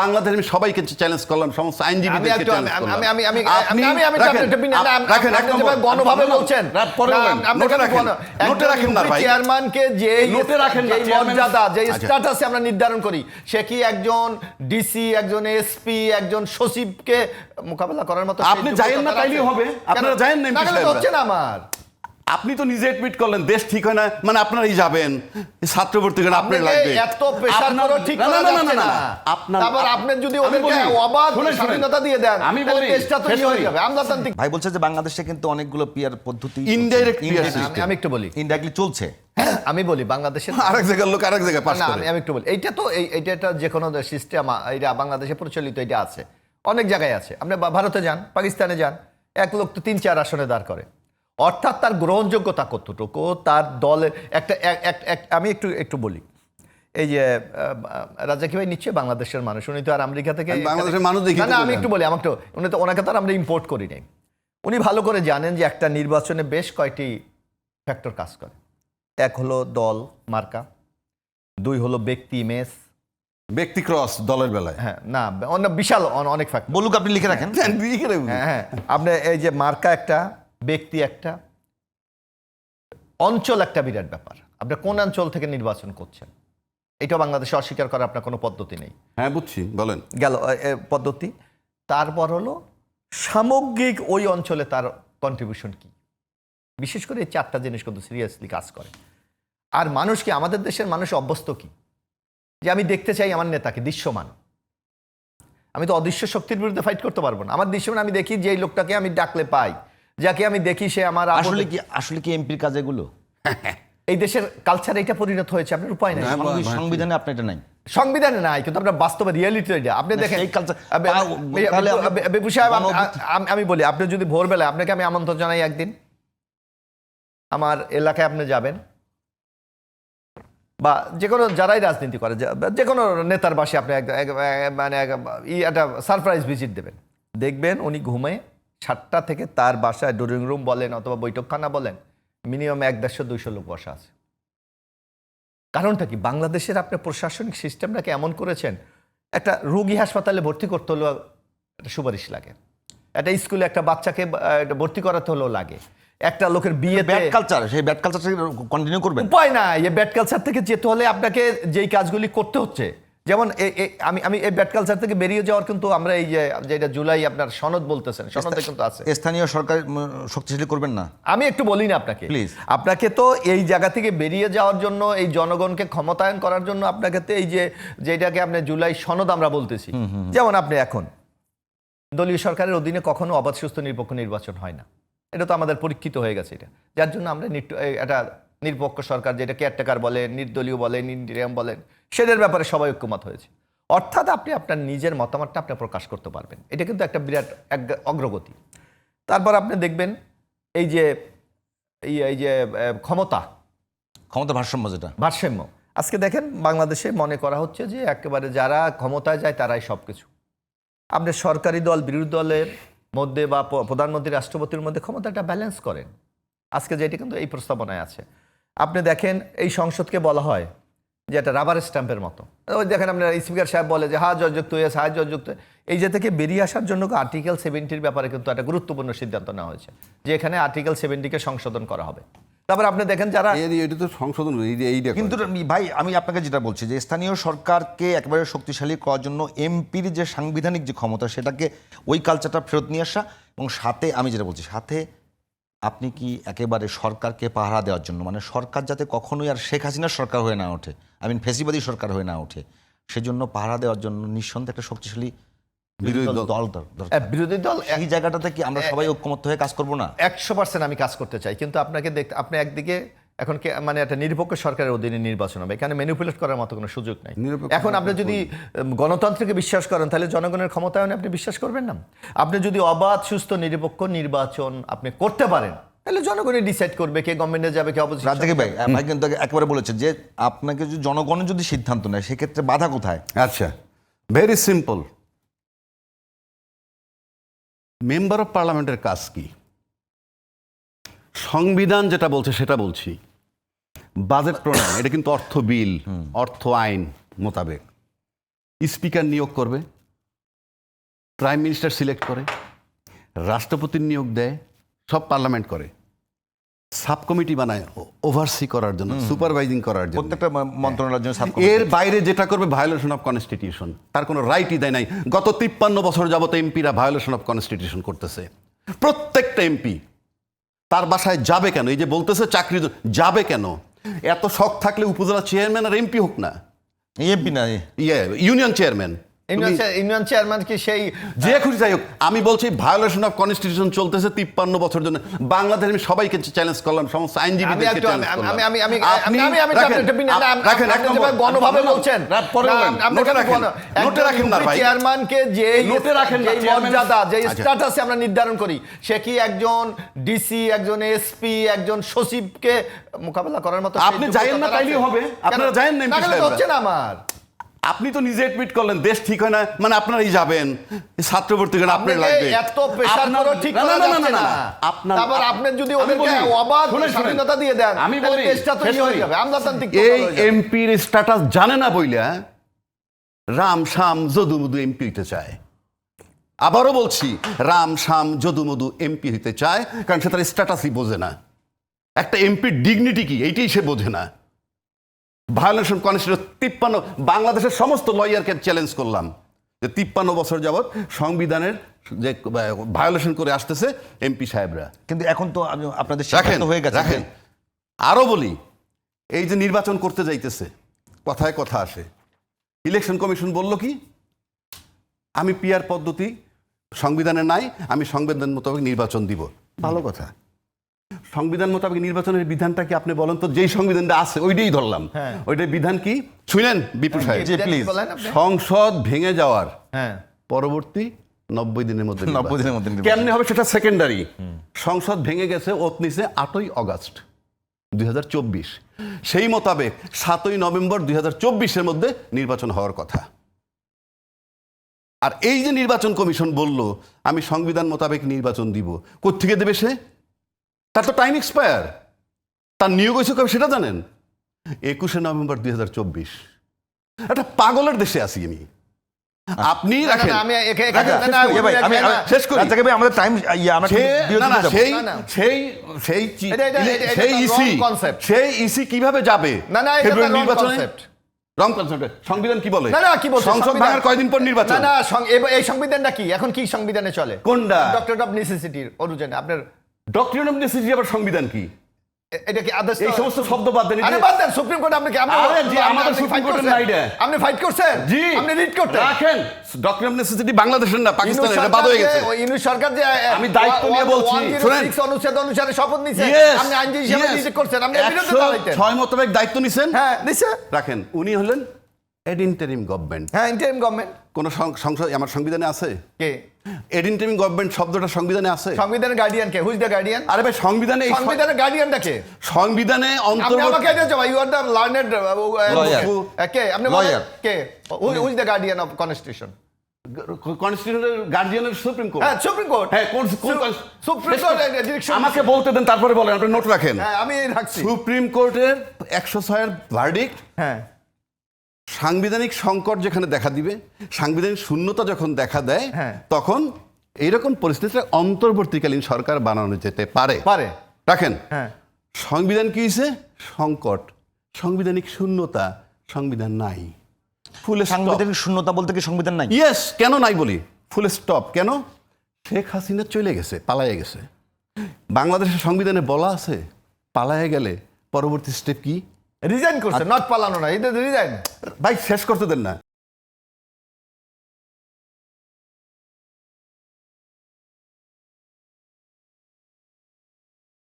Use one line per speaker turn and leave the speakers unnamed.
বাংলাদেশ আমি সবাইকে চ্যালেঞ্জ করলাম, সমস্ত আইনজীবীদেরকে চ্যালেঞ্জ করলাম।
গণভাবে বলছেন
নোটে রাখেন না ভাই,
চেয়ারম্যানকে যে
নোটে রাখেন না,
মর্যাদা যে স্ট্যাটাসে আমরা নির্ধারণ করি, সে কি একজন ডিসি, একজন এসপি, একজন সচিবকে মোকাবেলা করার মতো?
আপনি যাইেন না তাইলেই হবে, আপনারা যাইেন না,
হচ্ছে না আমার।
আপনি তো নিজে এডমিট করলেন দেশ ঠিক হয় না, মানে আপনারাই যাবেন ছাত্র ভর্তি করেন, আপনার লাগবে
এত প্রেসার করো ঠিক করা যাচ্ছে না। তারপর আপনি যদি ওদেরকে অবাধ স্বাধীনতা দিয়ে দেন,
আমি বলি
দেশটা তো কি হয়ে যাবে? আমলাতান্ত্রিক
ভাই বলছে যে বাংলাদেশে কিন্তু অনেকগুলো পিয়ার পদ্ধতি,
ইনডাইরেক্ট পিয়ার সিস্টেম
আমি একটু বলি,
ইনডাইরেক্টলি চলছে।
আমি বলি বাংলাদেশে
আরেক জায়গার লোক আরেক জায়গায় পাস করে।
আমি একটু বলি, এইটা তো এইটা যে কোনো সিস্টেম, এটা বাংলাদেশে প্রচলিত, এটা আছে, অনেক জায়গায় আছে। আপনি ভারতে যান, পাকিস্তানে যান, এক লোক তো 3-4 আসনে দাঁড় করে। অর্থাৎ তার গ্রহণযোগ্যতা কতটুকু, তার দলের একটা আমি একটু বলি, এই যে রাজাকি ভাই নিশ্চয়ই বাংলাদেশের মানুষ, উনি তো আর আমেরিকা থেকে
বাংলাদেশের মানুষ দেখি
না, আমি একটু বলি, ওনাকে তো আর আমরা ইম্পোর্ট করি নাই। উনি ভালো করে জানেন যে একটা নির্বাচনে বেশ কয়টি ফ্যাক্টর কাজ করে। এক হলো দল মার্কা, 2 হলো ব্যক্তি ইমেজ,
ব্যক্তি ক্রস দলের বেলায়,
হ্যাঁ না অন্য বিশাল অনেক ফ্যাক্টর।
বলুক, আপনি লিখে রাখেন।
হ্যাঁ, আপনি এই যে মার্কা একটা, ব্যক্তি একটা, অঞ্চল একটা বিরাট ব্যাপার। আপনি কোন অঞ্চল থেকে নির্বাচন করছেন, এটা বাংলাদেশে অস্বীকার করার আপনার কোনো পদ্ধতি নেই।
হ্যাঁ বুঝছি, বলেন
গেল পদ্ধতি। তারপর হলো সামগ্রিক ওই অঞ্চলে তার কন্ট্রিবিউশন কি। বিশেষ করে এই 4টা জিনিস কিন্তু সিরিয়াসলি কাজ করে। আর মানুষ কি, আমাদের দেশের মানুষ অভ্যস্ত কি, যে আমি দেখতে চাই আমার নেতাকে দৃশ্যমান। আমি তো অদৃশ্য শক্তির বিরুদ্ধে ফাইট করতে পারবো না। আমার দৃশ্যমান আমি দেখি যে এই লোকটাকে আমি ডাকলে পাই, যাকে আমি দেখি সে আমার
আসলে কি এমপির কাজ এগুলো?
এই দেশের কালচার এটা পরিণত হয়েছে, আপনার উপায় নাই।
সংবিধানে আপনার এটা নাই,
সংবিধানে নাই, কিন্তু আপনার বাস্তবে রিয়েলিটি এটা আপনি দেখেন।
এই কালচার
আমি বলি, আপনি যদি ভোরবেলা, আপনাকে আমি আমন্ত্রণ জানাই, একদিন আমার এলাকায় আপনি যাবেন, বা যে কোনো যারাই রাজনীতি করে, যে কোনো নেতার বাসে আপনি মানে একটা সারপ্রাইজ ভিজিট দেবেন, দেখবেন উনি ঘুমে 7টা থেকে তার বাসায় ড্রয়িং রুম বলেন অথবা বৈঠকখানা বলেন, মিনিমাম 150-200 লোক বসা আছে। কারণটা কি? বাংলাদেশের আপনি প্রশাসনিক সিস্টেমটাকে এমন করেছেন, একটা রোগী হাসপাতালে ভর্তি করতে হলেও একটা সুপারিশ লাগে, একটা স্কুলে একটা বাচ্চাকে ভর্তি করাতে হলেও লাগে, একটা লোকের বিয়ে,
ব্যাড কালচার, সেই ব্যাড কালচার কন্টিনিউ করবেন।
উপায় নাই, এই ব্যাড কালচার থেকে যেতে হলে আপনাকে যেই কাজগুলি করতে হচ্ছে, যেমন আমি এই ব্যাড কালচার থেকে বেরিয়ে যাওয়ার কিন্তু আমরা এই যেটা জুলাই আপনার সনদ বলতেছেন, সনদে কিন্তু আছে।
স্থানীয় সরকার শক্তিশালী করবেন না?
আমি একটু বলি না আপনাকে,
প্লিজ।
আপনাকে তো এই জায়গা থেকে বেরিয়ে যাওয়ার জন্য, এই জনগণকে ক্ষমতায়ন করার জন্য আপনাকে তো এই যেটাকে আপনি জুলাই সনদ আমরা বলতেছি, যেমন আপনি এখন দলীয় সরকারের অধীনে কখনো অবাধ, সুস্থ, নিরপেক্ষ নির্বাচন হয় না। এটা তো আমাদের পরীক্ষিত হয়ে গেছে। এটা যার জন্য আমরা একটা নিরপেক্ষ সরকার, যেটা কেয়ারটেকার বলেন, নির্দলীয় বলেন, ইন্টিরিয়াম বলেন, সেটার ব্যাপারে সবাই ঐক্যমত হয়েছে। অর্থাৎ আপনি আপনার নিজের মতামতটা আপনি প্রকাশ করতে পারবেন, এটা কিন্তু একটা বিরাট অগ্রগতি। তারপর আপনি দেখবেন এই যে ক্ষমতা
ভারসাম্য, যেটা
ভারসাম্য, আজকে দেখেন বাংলাদেশে মনে করা হচ্ছে যে একেবারে যারা ক্ষমতায় যায় তারাই সব কিছু। আপনি সরকারি দল, বিরোধী দলের মধ্যে বা প্রধানমন্ত্রী, রাষ্ট্রপতির মধ্যে ক্ষমতাটা ব্যালেন্স করেন। আজকে যেটি কিন্তু এই প্রস্তাবনায় আছে। আপনি দেখেন এই সংসদকে বলা হয় যে একটা রাবার স্ট্যাম্পের মতো। ওই দেখেন আপনার স্পিকার সাহেব বলে যে হ্যাঁ জয়যুক্ত হয়েছে, হ্যাঁ জয়যুক্ত। এই যে থেকে বেরিয়ে আসার জন্য আর্টিকেল 70-র ব্যাপারে কিন্তু একটা গুরুত্বপূর্ণ সিদ্ধান্ত নেওয়া হয়েছে, যে এখানে আর্টিকেল 70-কে সংশোধন করা হবে। তারপর আপনি দেখেন যারা
এটা তো সংশোধন,
কিন্তু ভাই আমি আপনাকে যেটা বলছি, যে স্থানীয় সরকারকে একেবারে শক্তিশালী করার জন্য এমপির যে সাংবিধানিক যে ক্ষমতা, সেটাকে ওই কালচারটা ফেরত নিয়ে আসা, এবং সাথে আমি যেটা বলছি, সাথে আপনি কি একেবারে সরকারকে পাহারা দেওয়ার জন্য, মানে সরকার যাতে কখনোই আর শেখ হাসিনার সরকার হয়ে না ওঠে, ফেসিবাদী সরকার হয়ে না ওঠে, সেজন্য পাহারা দেওয়ার জন্য নিঃসন্দেহে একটা শক্তিশালী বিরোধী দল দরকার।
বিরোধী দল
এই জায়গাটাতে কি আমরা সবাই ঐক্যমত্য হয়ে কাজ করবো না?
100% আমি কাজ করতে চাই, কিন্তু আপনাকে আপনি একদিকে এখন মানে একটা নিরপেক্ষ সরকারের অধীনে নির্বাচন হবে, এখানে ম্যানিপুলেট করার মতো কোনো সুযোগ নাই। এখন আপনি যদি গণতন্ত্রকে বিশ্বাস করেন, তাহলে জনগণের ক্ষমতায়নে আপনি বিশ্বাস করবেন না। আপনি যদি অবাধ, সুস্থ, নিরপেক্ষ নির্বাচন আপনি করতে পারেন, তাহলে জনগণই ডিসাইড করবে কে গভর্নমেন্টে যাবে, কে অপোজিশন।
রাজ্জাকি ভাই কিন্তু একবারে বলেছেন যে আপনাকে যদি জনগণের যদি সিদ্ধান্ত নেয়, সেক্ষেত্রে বাধা কোথায়?
আচ্ছা, ভেরি সিম্পল। মেম্বার অফ পার্লামেন্টের কাজ কি? সংবিধান যেটা বলছে সেটা বলছি। বাজেট প্রণয়ন, এটা কিন্তু অর্থ বিল, অর্থ আইন মোতাবেক। স্পিকার নিয়োগ করবে, প্রাইম মিনিস্টার সিলেক্ট করে, রাষ্ট্রপতির নিয়োগ দেয়, সব পার্লামেন্ট করে, সাব কমিটি বানায় ওভারসি করার জন্য, সুপারভাইজিং করার জন্য।
প্রত্যেকটা মন্ত্রণালয়ের জন্য
এর বাইরে যেটা করবে ভায়োলেশন অফ কনস্টিটিউশন, তার কোনো রাইটই দেয় নাই। গত 53 বছর যাবত এমপিরা ভায়োলেশন অফ কনস্টিটিউশন করতেছে, প্রত্যেকটা এমপি। তার বাসায় যাবে কেন? এই যে বলতেছে চাকরি যাবে কেন? এত শখ থাকলে উপজেলা চেয়ারম্যান আর এমপি হোক না,
এমপি না
ইউনিয়ন চেয়ারম্যান,
ইউনিয়ন চেয়ারম্যান কি সেই
যে খুশি যাই হোক। আমি বলছি ভায়োলেশন অফ কনস্টিটিউশন চলতেছে 53 বছর জন্য। বাংলাদেশ আমি সবাইকে চ্যালেঞ্জ করলাম, সমস্ত আইনজীবীদেরকে চ্যালেঞ্জ করলাম।
গণভাবে বলছেন
নোটে রাখেন না ভাই,
চেয়ারম্যানকে যে মর্যাদা, যে স্ট্যাটাসে আমরা নির্ধারণ করি, সে কি একজন ডিসি, একজন এসপি, একজন সচিবকে মোকাবেলা করার মতো?
আপনি যাইয়েন না তাইলেই হবে, আপনারা যাইয়েন না।
হচ্ছে না আমার,
আপনি তো নিজে এডমিট করলেন দেশ ঠিক হয় না, মানে আপনারাই যাবেন ছাত্রভর্তি করে আপনার লাগবে
এত প্রেসার করে ঠিক করা যাচ্ছে না। তারপর আপনি যদি ওদেরকে অবাধ স্বাধীনতা দিয়ে দেন,
আমি বলি
দেশটা তো হয়ে যাবে আমলাতান্ত্রিক।
এই এমপির স্ট্যাটাস জানে না বইলা রাম শাম যদুমধু এমপি হইতে চায়। আবারও বলছি, রাম শাম যদুমধু এমপি হইতে চায়, কারণ সে তার স্ট্যাটাসই বোঝে না। একটা এমপির ডিগনিটি কি এইটাই সে বোঝে না। ভায়োলেশন কনস্টিটিউশন 53, বাংলাদেশের সমস্ত লয়ারকে চ্যালেঞ্জ করলাম যে 53 বছর যাবৎ সংবিধানের যে ভায়োলেশন করে আসতেছে এমপি সাহেবরা।
কিন্তু এখন তো আপনাদের
রাখেন
সিদ্ধান্ত হয়ে গেছে।
রাখেন, আরো বলি, এই যে নির্বাচন করতে যাইতেছে, কথায় কথা আসে, ইলেকশন কমিশন বলল কি, আমি পিআর পদ্ধতি সংবিধানে নাই, আমি সংবিধান মোতাবেক নির্বাচন দিব। ভালো কথা, সংবিধান মোতাবেক নির্বাচনের বিধানটা কি আপনি বলেন তো? যেই সংবিধানটা আছে ওইটাই ধরলাম, ওইটার বিধান কি শুনেন বিপুল সাহেব? সংসদ ভেঙে যাওয়ার পরবর্তী 90 দিনের মধ্যে
90 দিনের মধ্যে
কেমনে হবে সেটা সেকেন্ডারি। সংসদ ভেঙে গেছে, ওত নিছে 8ই অগাস্ট 2024, সেই মোতাবেক 7ই নভেম্বর 2024-এর মধ্যে নির্বাচন হওয়ার কথা। আর এই যে নির্বাচন কমিশন বলল আমি সংবিধান মোতাবেক নির্বাচন দিব, কোত্থেকে দেবে সে? তার তো টাইম এক্সপায়ার। তার নিয়োগ হয়েছে কবে সেটা জানেন? 21শে নভেম্বর 2024। একটা পাগলের দেশে আছি আমি। আপনি রাখেন, শেষ করি।
আমাদের টাইম
সেই ইসি কিভাবে যাবে নির্বাচনে? Wrong concept. সংবিধান কি বলে? সংসদ ভাঙার কয়দিন পর নির্বাচন?
না, এই সংবিধানটা কি এখন কি সংবিধানে চলে?
কোনটা?
ডক্টর অফ নেসেসিটির অনুযায়ী আপনার
ডক্ট্রিন অফ নেসেসিটি আবার সংবিধান কি?
এটা কি আদেশ?
এই সমস্ত শব্দ বাদ দেন।
আরে বাদ দেন, সুপ্রিম কোর্ট আপনি
আমাদের সুপ্রিম কোর্টের নাই রে।
আপনি ফাইট করছেন?
জি,
আপনি রিড করতে
রাখেন। ডক্টরিন অফ নেসেসিটি বাংলাদেশের না, পাকিস্তানের, এটা বাদ হয়ে গেছে।
ওই ইউনিট সরকার যে
আমি দায়িত্ব নিয়ে বলছি, শুনেন,
106 অনুচ্ছেদ অনুসারে শপথ নিছে, আপনি আইনজীবী হিসেবে রিজেক্ট করছেন, আপনি বিরুদ্ধে দাঁড়াইতেন।
106 মোতাবেক দায়িত্ব নিছেন?
হ্যাঁ, নিছে।
রাখেন, উনি হলেন এড ইন্টারিম গভর্নমেন্ট।
হ্যাঁ, ইন্টারিম গভর্নমেন্ট।
কোন সংসদ আমার সংবিধানে আছে?
কে?
এড ইন্টারিম গভর্নমেন্ট শব্দটা সংবিধানে আছে?
সংবিধানের guardian K? Who is the guardian?
আরে ভাই, সংবিধানে
সংবিধানের গার্ডিয়ানটা কে?
সংবিধানে
আপনি আমাকে এটা জবাব, you are the learned
lawyer.
কে? আপনি বলেন কে? Who is the guardian of constitution?
কনস্টিটিউশনের গার্ডিয়ানের সুপ্রিম কোর্ট।
হ্যাঁ, সুপ্রিম কোর্ট।
হ্যাঁ, সুপ্রিম কোর্ট ডিরেকশন আমাকে বলতে দেন, তারপরে বলেন, আপনি নোট রাখেন।
হ্যাঁ, আমি রাখছি।
সুপ্রিম কোর্টের 106 এর ভার্ডিক্ট,
হ্যাঁ,
সাংবিধানিক সংকট যেখানে দেখা দিবে, সাংবিধানিক শূন্যতা যখন দেখা দেয়,
হ্যাঁ,
তখন এইরকম পরিস্থিতিতে অন্তর্বর্তীকালীন সরকার বানানো যেতে পারে। রাখেন,
হ্যাঁ,
সংবিধান কি হয়েছে? সংকট, সাংবিধানিক শূন্যতা, সংবিধান নাই। ফুল
সাংবিধানিক শূন্যতা বলতে কি সংবিধান নাই?
ইয়েস, কেন নাই বলি, ফুল স্টপ। কেন? শেখ হাসিনা চলে গেছে, পালায়ে গেছে। বাংলাদেশের সংবিধানে বলা আছে পালায়ে গেলে পরবর্তী স্টেপ কি?
রিজাইন করছে, নট পালানো না, এটা রিজাইন।
ভাই শেষ করতে দেন না।